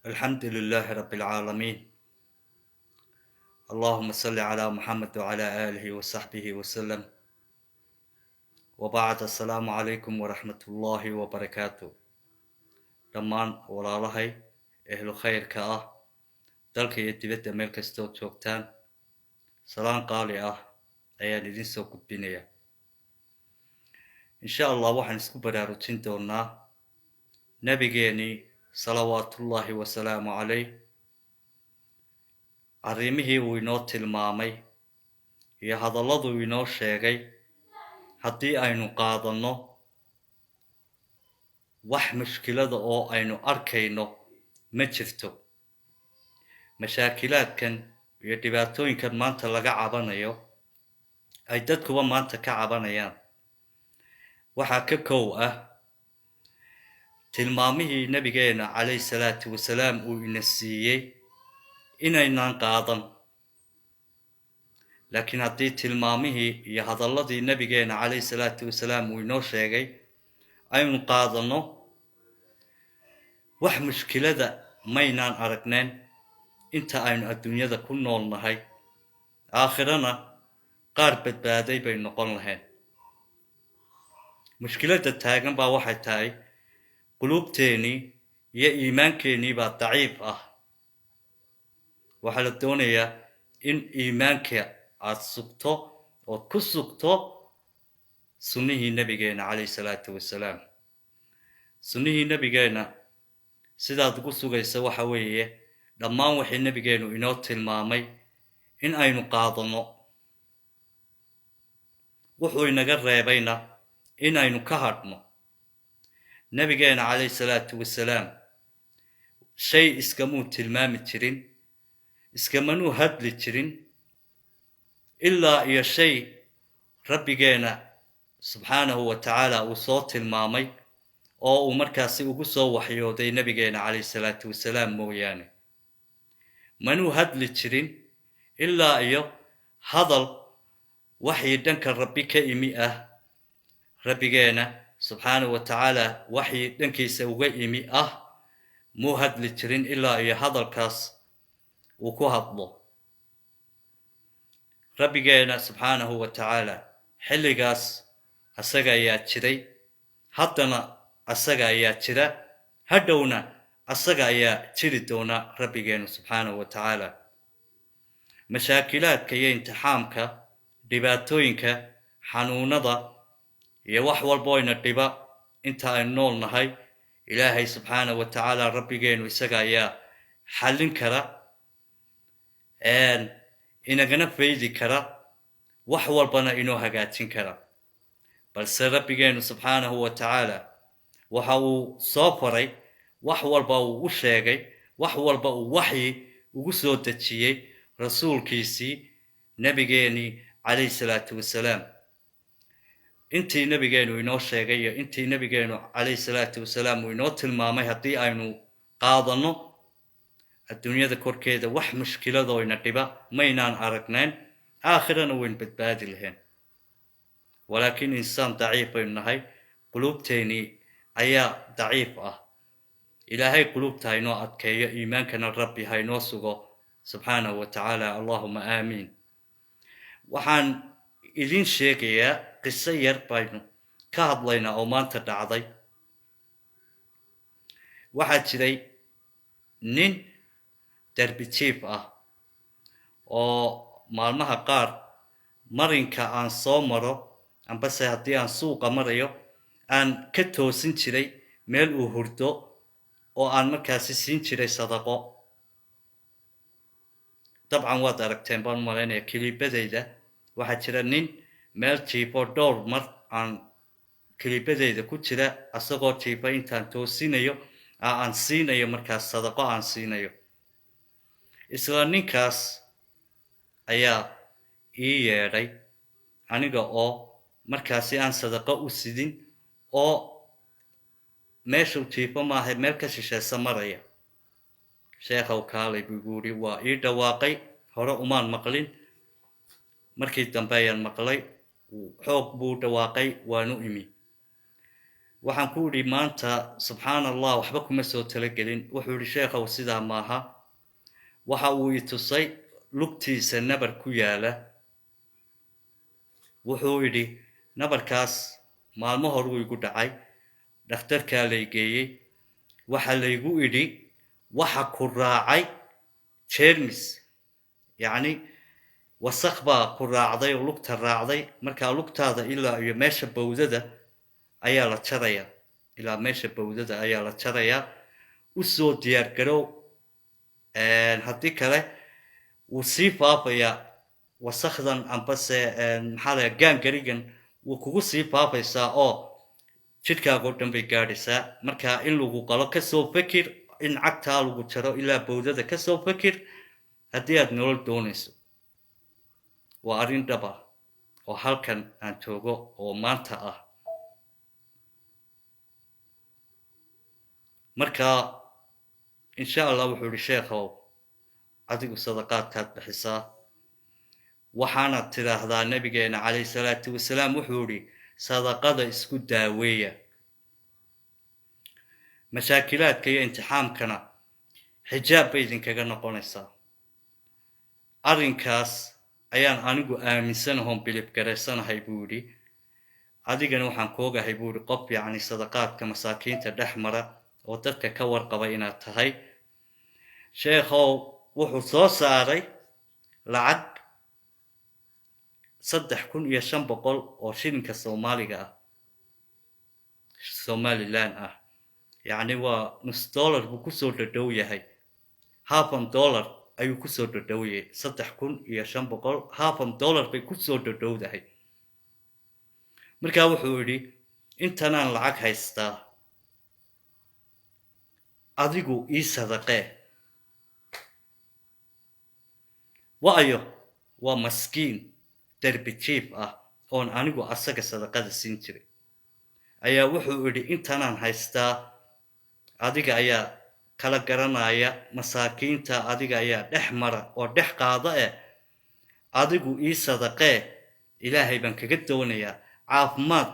الحمد لله رب العالمين. اللهم صل على محمد وعلى آله وصحبه وسلم. وبعد السلام عليكم ورحمة الله وبركاته. dhammaan walaalahay ehlu khayrka ah dalka iyo dibadda meel kastoo joogtaan salaan qaali ah ayaan idin soo gudbinayaa. insha allah waxaan isku baraarujin doonaa nabigeenii salawaatullaahi wasalaamu calayh arrimihii uu inoo tilmaamay iyo hadalladuu inoo sheegay haddii aynu qaadanno wax mushkilada oo aynu arkayno ma jirto. mashaakilaadkan iyo dhibaatooyinkan maanta laga cabanayo ay dadkuba maanta ka cabanayaan waxaa ka kow ah tilmaamihii nabigeena calayhi salaatu wasalaam uu ina siiyey inaynaan qaadan. laakiin haddii tilmaamihii iyo hadalladii nabigeena calayhi salaatu wasalaam uu inoo sheegay aynu qaadanno wax mushkilada maynaan aragneen inta aynu adduunyada ku nool nahay, aakhirana qaar badbaaday bay noqon lahayn. mushkiladda taagan baa waxay tahay quluubteennii iyo iimaankeenii baa daciif ah. waxaa la doonayaa in iimaanka aad sugto ood ku sugto sunnihii nabigeena calayhi salaatu wasalaam. sunnihii nabigeena sidaad ugu sugaysa waxa weeye dhammaan wixii nabigeenu inoo tilmaamay in aynu qaadanno, wuxuu inaga reebayna in aynu ka hadhno. nabigeena calayhi salaatu wasalaam shay iskamuu tilmaami jirin, iskamanuu hadli jirin ilaa iyo shay rabbigeena subxaanahu wa tacaala uu soo tilmaamay oo uu markaasi ugu soo waxyooday nabigeena calayhi salaatu wasalaam mooyaane. manuu hadli jirin ilaa iyo hadal waxii dhanka rabbi ka imi ah. rabbigeena subxaanahu wa tacaala waxii dhankiisa uga imi ah muu hadli jirin ilaa iyo hadalkaas uu ku hadlo. rabbigeena subxaanahu wa tacaala xilligaas asaga ayaa jiray, haddana asaga ayaa jira, hadhowna asaga ayaa jiri doona rabbigeenu subxaanahu wa tacaala. mashaakilaadka iyo imtixaamka, dhibaatooyinka, xanuunada iyo wax walbo ina dhiba inta aynu nool nahay, ilaahay subxaanahu wa tacaala rabbigeenu isaga ayaa xallin kara, inagana faydi kara, wax walbana inoo hagaajin kara. balse rabbigeenu subxaanahu wa tacaala waxa uu soo faray, wax walba uu u sheegay, wax walba uu waxyi ugu soo dejiyey rasuulkiisii nabigeenii calayhi salaatu wasalaam. intii nabigeenu inoo sheegay iyo intii nabigeenu calayhi salaatu wasalaam uu inoo tilmaamay haddii aynu qaadanno, adduunyada korkeeda wax mushkiladoo ina dhiba maynaan aragnayn, aakhirana wayn badbaadi lahayn. walaakiin insaan daciif baynu nahay, quluubteennii ayaa daciif ah. ilaahay quluubta haynoo adkeeyo, iimaankana rabbi haynoo sugo subxaanahu wa tacaala. allahuma aamiin. waxaan idin sheegayaa qiso yar baynu ka hadlaynaa oo maanta dhacday. waxaa jiray nin derbi jiif ah oo maalmaha qaar marinka aan soo maro ambase haddii aan suuqa marayo aan ka toosin jiray meel uu hurdo oo aan markaasi siin jiray sadaqo. dabcan waad aragteen baan u malaynaya kiliibadayda waxaa jira nin meel jiifo dhowr mar aan kiliibadayda ku jira asagoo jiifa intaan toosinayo aan siinayo markaas sadaqo aan siinayo. isla ninkaas ayaa ii yeedhay aniga oo markaasi aan sadaqo u sidin oo meeshuu jiifo maaha meel ka shisheesa maraya. sheekhow kaalay buu igu yidhi. waa ii dhawaaqay, hore umaan maqlin, markii dambe ayaan maqlay. xoog buu dhawaaqay, waanu imi. waxaan ku idhi maanta subxaan allah waxba kuma soo talagelin. wuxuu idhi sheekhow sidaa maaha. waxa uu i tusay lugtiisa nabar ku yaala. wuxuu idhi nabarkaas maalmo horuu igu dhacay, dhakhtarkaa lay geeyey. waxa laygu idhi waxa ku raacay jeermis, yacni wasakh baa ku raacday oo lugta raacday. markaa lugtaada ilaa iyo meesha bawdada ayaa la jarayaa, ilaa meesha bawdada ayaa la jarayaa. u soo diyaar garow, haddii kale wuu sii faafayaa wasakhdan ambase maxaa la gaangarigan wuu kugu sii faafaysaa oo jidhkaagoo dhan bay gaadhaysaa. markaa in lagu qalo kasoo fakir, in cagtaa lagu jaro ilaa bawdada kasoo fakir haddii aad nolol doonayso. waa arrin dhaba oo halkan aan joogo oo maanta ah. markaa insha allah wuxuu idhi sheekhow adigu sadaqaadkaad bixisaa, waxaanaad tidhaahdaa nabigeena calayhi salaatu wasalaam wuxuu idhi sadaqada isku daaweeya. mashaakilaadka iyo imtixaamkana xijaab bay idinkaga noqonaysaa. arrinkaas ayaan anigu aaminsanahoon bilib garaysanahay buu idhi. adigana waxaan koogahay buu idhi qof yacni sadaqaadka masaakiinta dhex mara oo dadka ka warqaba inaad tahay. sheekhow wuxuu soo saaray lacag 3,500 oo shilinka soomaaliga ah, somaliland ah. yacni waa nus dollar buu kusoo dhadhow yahay. $50 ayuu kusoo dhadhowyay. 3,500 $50 bay kusoo dhadhowdahay. markaa wuxuu idhi intanaan lacag haystaa, adigu ii sadaqee. waayo waa maskiin derbi jiif ah oon anigu asaga sadaqada siin jiray. ayaa wuxuu idhi intanaan haystaa, adiga ayaa kala garanaya masaakiinta, adiga ayaa dhex mara oo dhex qaada adigu ii sadaqee. ilaahay baan kaga doonayaa caafimaad.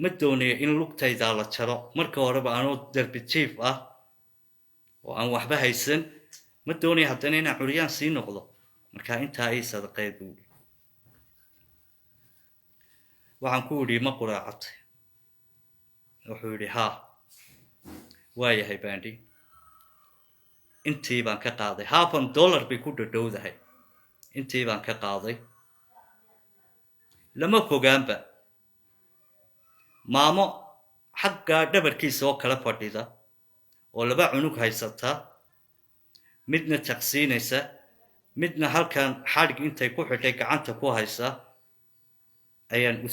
ma doonaya in lugtaydaa la jaro. marka horeba anoo derbi jiif ah oo aan waxba haysan, ma doonaya haddana inaan curyaan sii noqdo. markaa intaa ii sadaqee buu idhi. waxaan ku idhi ma quraacatay? wuxuu idhi haa. waayahay baandhi. intii baan ka qaaday. $50 bay ku dhadhowdahay. intii baan ka qaaday. lama fogaanba maamo xaggaa dhabarkiisa oo kala fadhida oo 2 cunug haysata, midna jaqsiinaysa, midna halkan xadhig intay ku xidhay gacanta ku haysa, ayaan u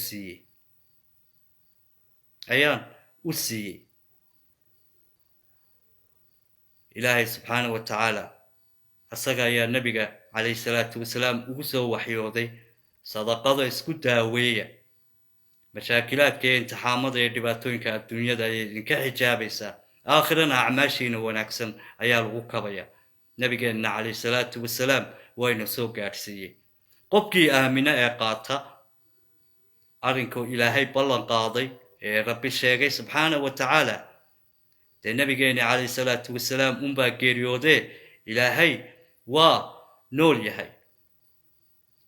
siiyey. ilaahay subxaanahu wa tacaala asaga ayaa nabiga calayhi salaatu wasalaam ugu soo waxyooday sadaqada isku daaweeya. mashaakilaadka iyo imtixaamada iyo dhibaatooyinka adduunyada ayay idinka xijaabaysaa. aakhirana acmaashiina wanaagsan ayaa lagu kabaya. nabigeenna calayhi salaatu wasalaam wayna soo gaadhsiiyey. qofkii aamina ee qaata arrinkuu ilaahay ballan qaaday ee rabbi sheegay subxaanahu wa tacaala, dee nabigeena calayhi salaatu wasalaam unbaa geeriyoodee ilaahay waa nool yahay.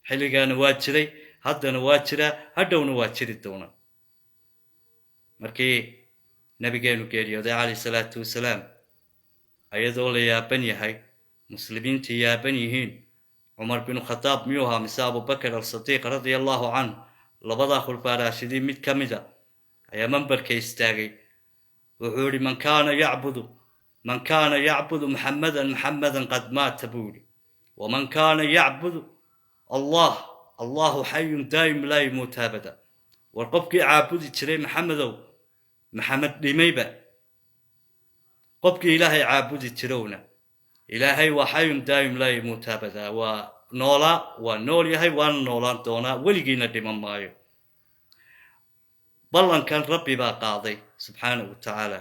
xilligaana waa jiray, haddana waa jiraa, hadhowna waa jiri doona. markii nabigeenu geeriyooday calayhi salaatu wasalaam, ayadoo la yaaban yahay, muslimiintii yaaban yihiin, cumar binu khadaab miyuu ahaa mise abubakar al-sadiiq radia allahu canhu, labadaa khulfaa raashidiin mid ka mida ayaa mambarka istaagay. wuxuu idhi man kaana yacbudu muxammadan qad maata buu idhi. waman kaana yacbudu allahu xayun daa'im laa yamuutu abada. war qofkii caabudi jiray maxamedow, maxamed dhimayba. qofkii ilaahay caabudi jirowna, ilaahay waa xayun daa'im laa yamuutu abada. waa noolaa, waa nool yahay, waana noolaan doonaa, weligiina dhiman maayo. ballankan rabbi baa qaaday subxaanahu wa tacaala.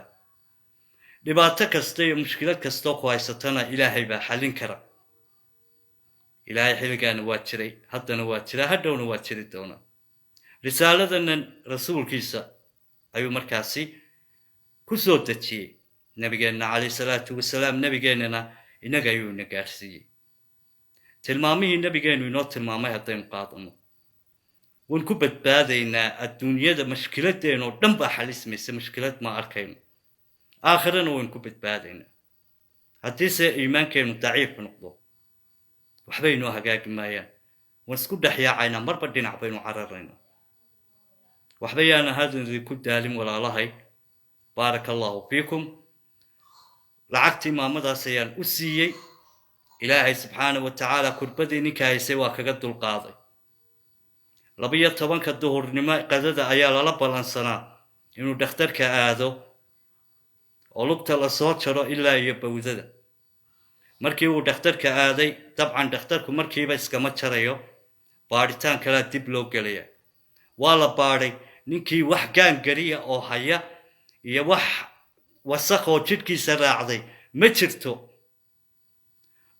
dhibaato kasta iyo mushkilad kastoo ku haysatana ilaahay baa xallin kara. ilaahay xilligaana waa jiray, haddana waa jiraa, hadhowna waa jiri doonaa. risaaladanan rasuulkiisa ayuu markaasi kusoo dejiyey nabigeenna calayhi salaatu wasalaam nabigeennana inaga ayuu ina gaarsiiyey tilmaamihii nabigeenu inoo tilmaamay haddaynu qaadano waan ku badbaadaynaa adduunyada mashkiladeenoo dhan baa xalismaysa mashkilad ma arkayno aakhirana waynu ku badbaadaynaa haddiise iimaankeenu daciif noqdo waxbay inoo hagaagi maayaan waan isku dhex yaacaynaa marba dhinac baynu cararaynaa waxba yaana hadan idinku daalin walaalahay baaraka allahu fiikum lacagtii maamadaas ayaan u siiyey ilaahay subxaana wa tacaala kurbadii ninka haysay waa kaga dulqaaday 12 duhurnimo qadada ayaa lala balansanaa inuu dhakhtarka aado oo lugta la soo jaro ilaa iyo bawdada markii uu dhakhtarka aaday dabcan dhakhtarku markiiba iskama jarayo baaritaan kala dib loo gelaya waa la baaray ninkii wax gaangariya oo haya iyo wax wasakh oo jidhkiisa raacday ma jirto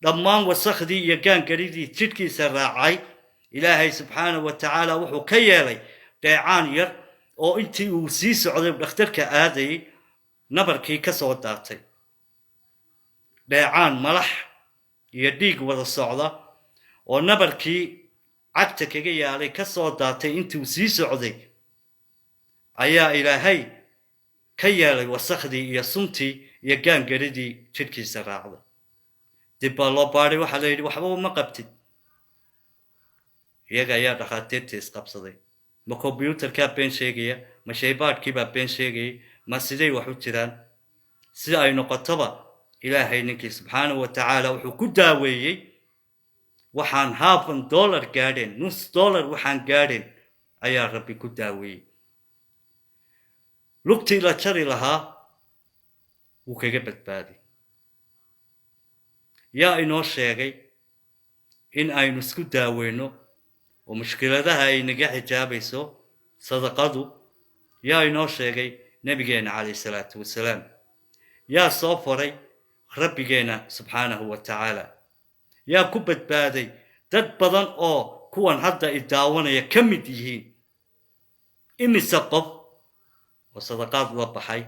dhammaan wasakhdii iyo gaangaridii jidhkiisa raacay ilaahay subxaanahu wa tacaala wuxuu ka yeelay dheecaan yar oo intii uu sii socday dhakhtarka aadayay nabarkii ka soo daatay dheecaan malax iyo dhiig wada socda oo nabarkii cagta kaga yaalay ka soo daatay intii uu sii socday ayaa ilaahay ka yeelay wasakhdii iyo suntii iyo gaangaridii jidhkiisa raacday dib baa loo baaray waxaa la yidhi waxba uma qabtid iyaga ayaa dhakhaatiirta isqabsaday ma kombyuutarkaa been sheegaya ma shaybaadhkiibaa been sheegayay ma siday wax u jiraan si ay noqotoba ilaahay ninkii subxaanahu wa tacaala wuxuu ku daaweeyey waxaan $50 gaadheen $1 waxaan gaadheen ayaa rabbi ku daaweeyey lugtii la jari lahaa wuu kaga badbaaday yaa inoo sheegay in aynu isku daaweyno oo mushkiladaha ay naga xijaabayso sadaqadu yaa inoo sheegay nabigeena calayhi salaatu wasalaam yaa soo faray rabbigeena subxaanahu wa tacaala yaa ku badbaaday dad badan oo kuwan hadda i daawanaya ka mid yihiin imise qof oo sadaqaad la baxay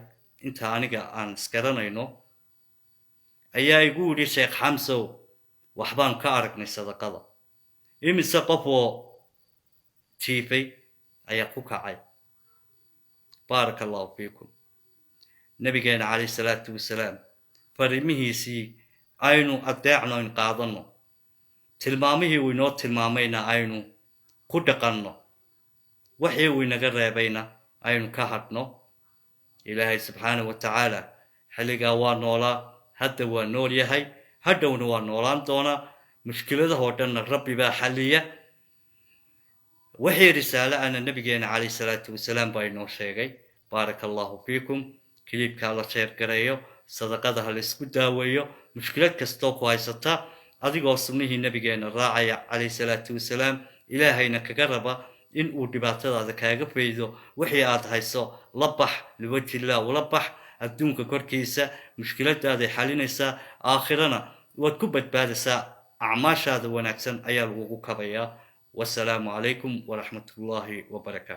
inta aniga aan iskaranayno ayaa igu yidhi sheekh xamsow waxbaan ka aragnay sadaqada imise qof oo jiifay ayaa ku kacay baaraka allahu fiikum nabigeena calayhi salaatu wasalaam farimihiisii aynu adeecno in qaadanno tilmaamihii uu inoo tilmaamayna aynu ku dhaqanno wixii uu inaga reebayna aynu ka hadhno ilaahay subxaanahu wa tacaala xilligaa waa noolaa hadda waa nool yahay hadhowna waa noolaan doonaa mushkiladahoo dhanna rabbi baa xalliya wixii risaale ana nabigeena calayhi salaatu wasalaam baa inoo sheegay baaraka allahu fiikum kilibkaa la sheergareeyo sadaqada ha la isku daaweeyo mushkilad kastoo ku haysata adigoo sunnihii nabigeena raacaya calayhi salaatu wasalaam ilaahayna kaga raba in uu dhibaatadaada kaaga faydo wixii aad hayso la bax liwajillah ula bax adduunka korkiisa mushkiladaaday xalinaysaa aakhirana waad ku badbaadaysaa acmaashaada wanaagsan ayaa lagugu kabayaa wasalaamu calaykum waraxmatullaahi wabarakaatu